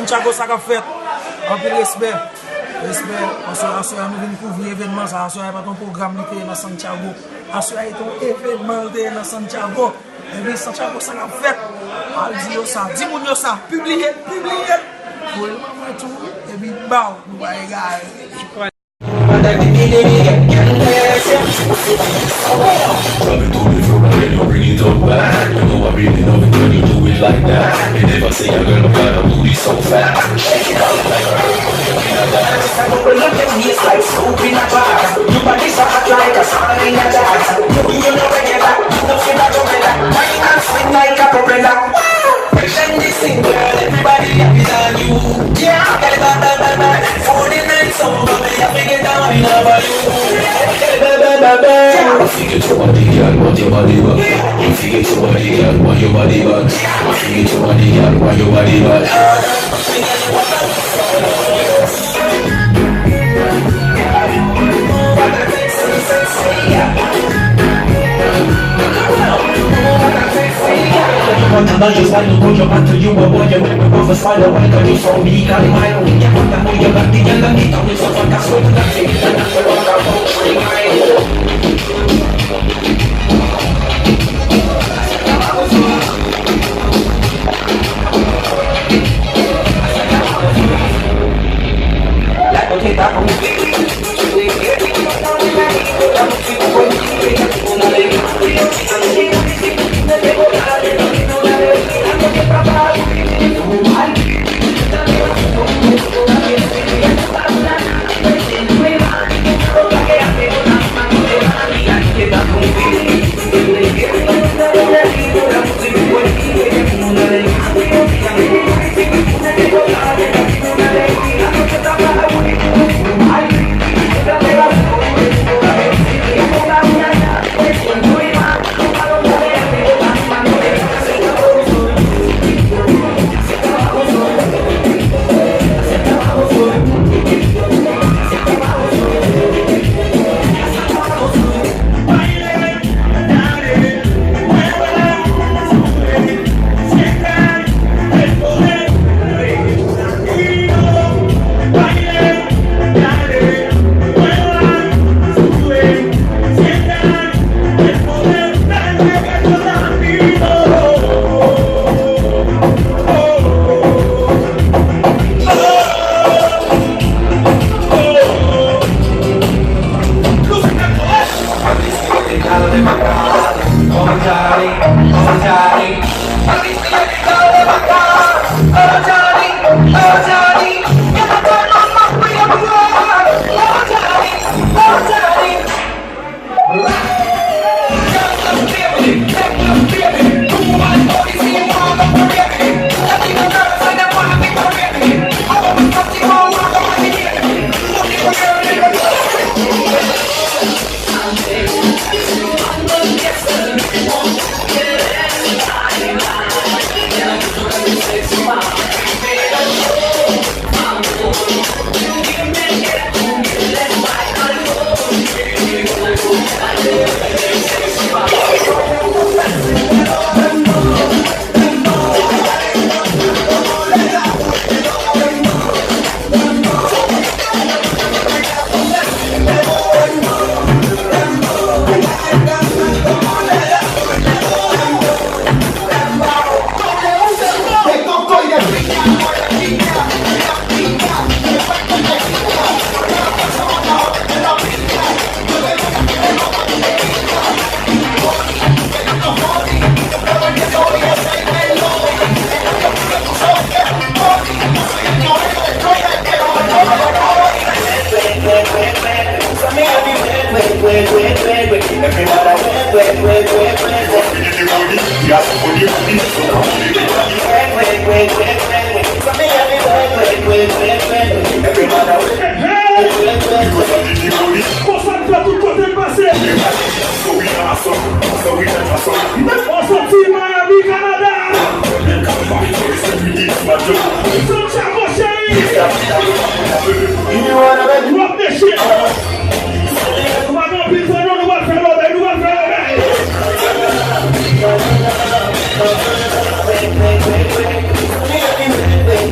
Santiago ça qu'a fait. En plus respect. Respect. Parce que nous venons couvrir l'événement, ça n'est pas ton programme qui est dans Santiago. C'est un événement dans Santiago. Et puis Santiago ça qu'a fait. Al dit ça, dis-moi ça, publiez. Pour le moment tout, et puis bah, nous va égaler. Coming through the room, I really bring it up back. You know I really love it when you do it like that. You never say a girl got a booty so fat. Shake it out like a girl. Look at me, it's like soup in a jar. Your body's so hot like a song in a jazz. You know regular, nothing like a regular. Wine and swing like a propeller. And this thing, girl, everybody happy than you. Yeah, bad. 49 some, but they have to get down in love you. If you get your body, girl, want your body back. If you get your body, girl, want your body back. If you get your body, girl, want your body back. I just want to go your back to you, a boy, you make me go for spider, why can't you so me, got in my own, you want to know your back, the young and the tongue is so fun, that's what I'm saying, and that's the one I'm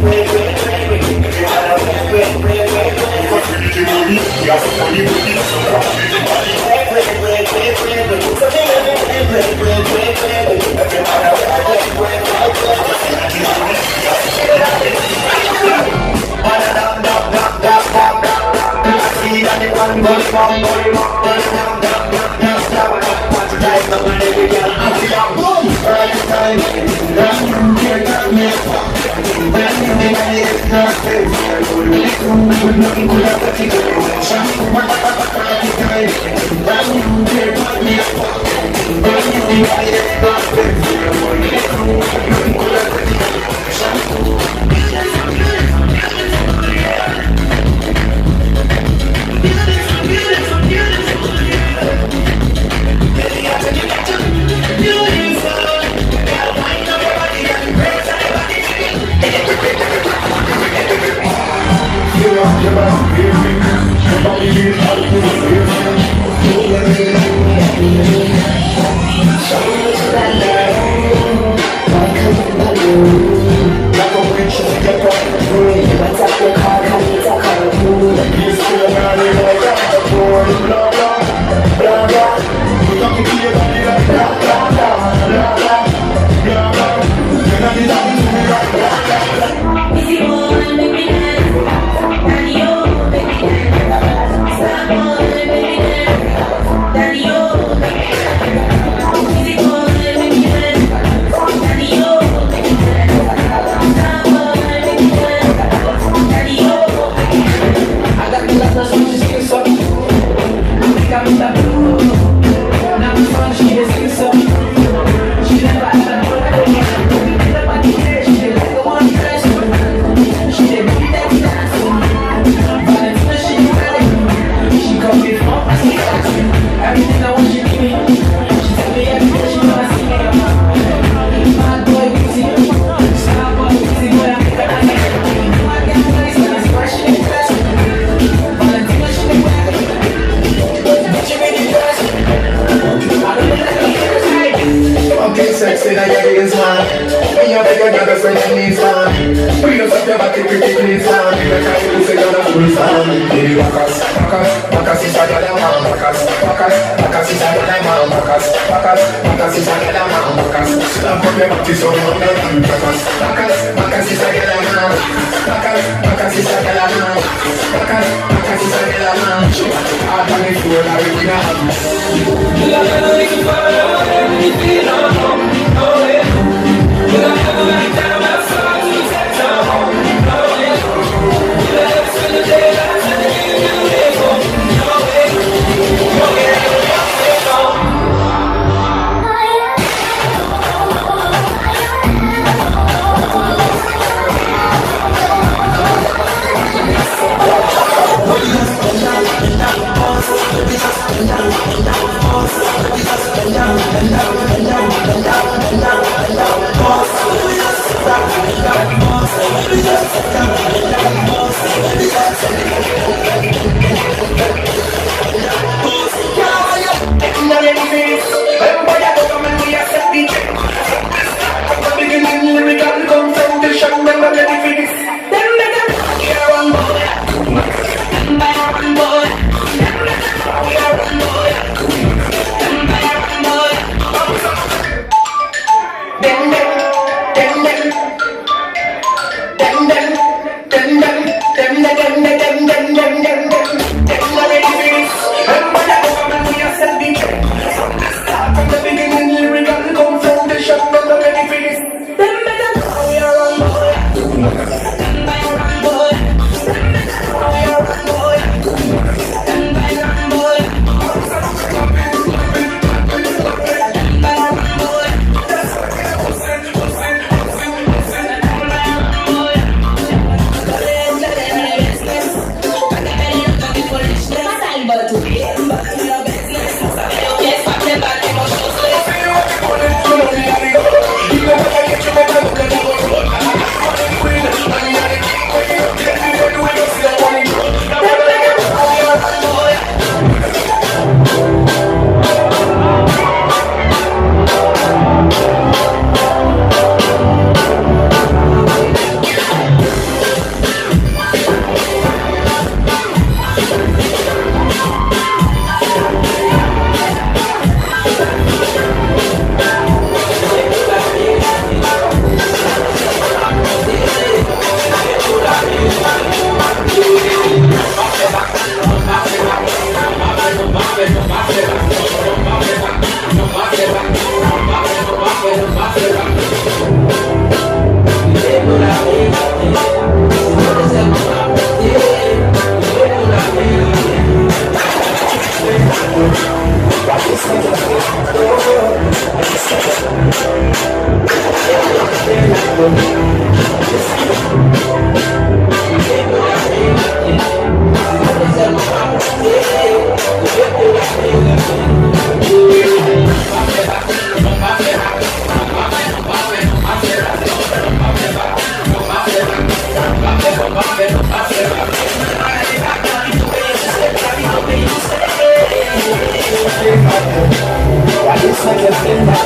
Wait.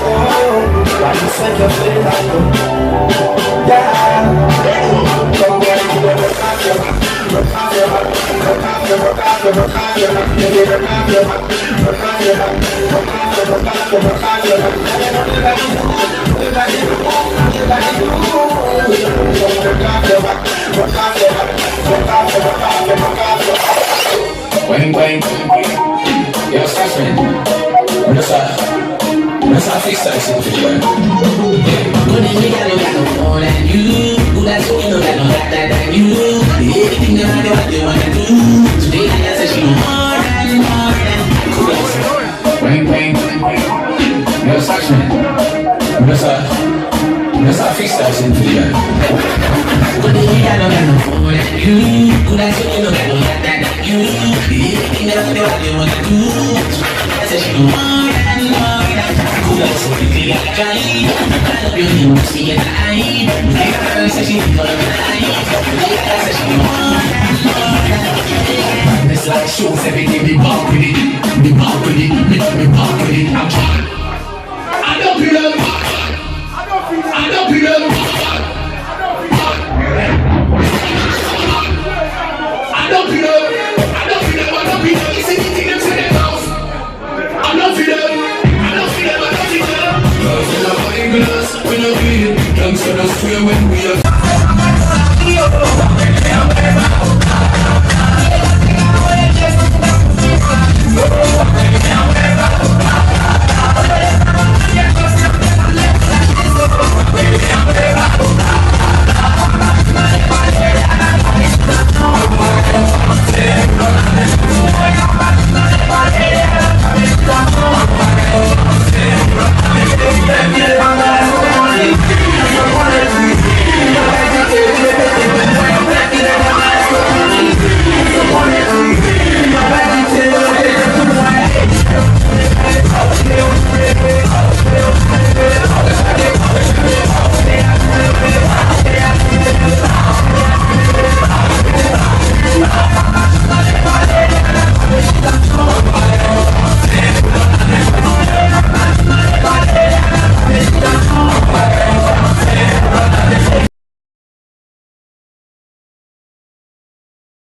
Why you say you feel like yeah. Don't worry, you never stop your Wang, wang, yo, Stefan, let's not fix that situation. When you got no more than you, who that's who you know that no that you. Anything that I do, what you wanna do. Today I said she more than Wang, wang, yo, Stefan, let's not fix that situation. When you got no more than you, who that's who you know that no that you. Anything that I do, what you wanna do. Today I said she more than so you feel like I love you, you see it, I say she it's like shows everything, me bump with it, me bump with it, me bump with it, I'm trying. I don't feel it, I don't feel it, I don't feel it, it's anything that's in the house. I don't feel it. We no feel it, gangsta just swear when we are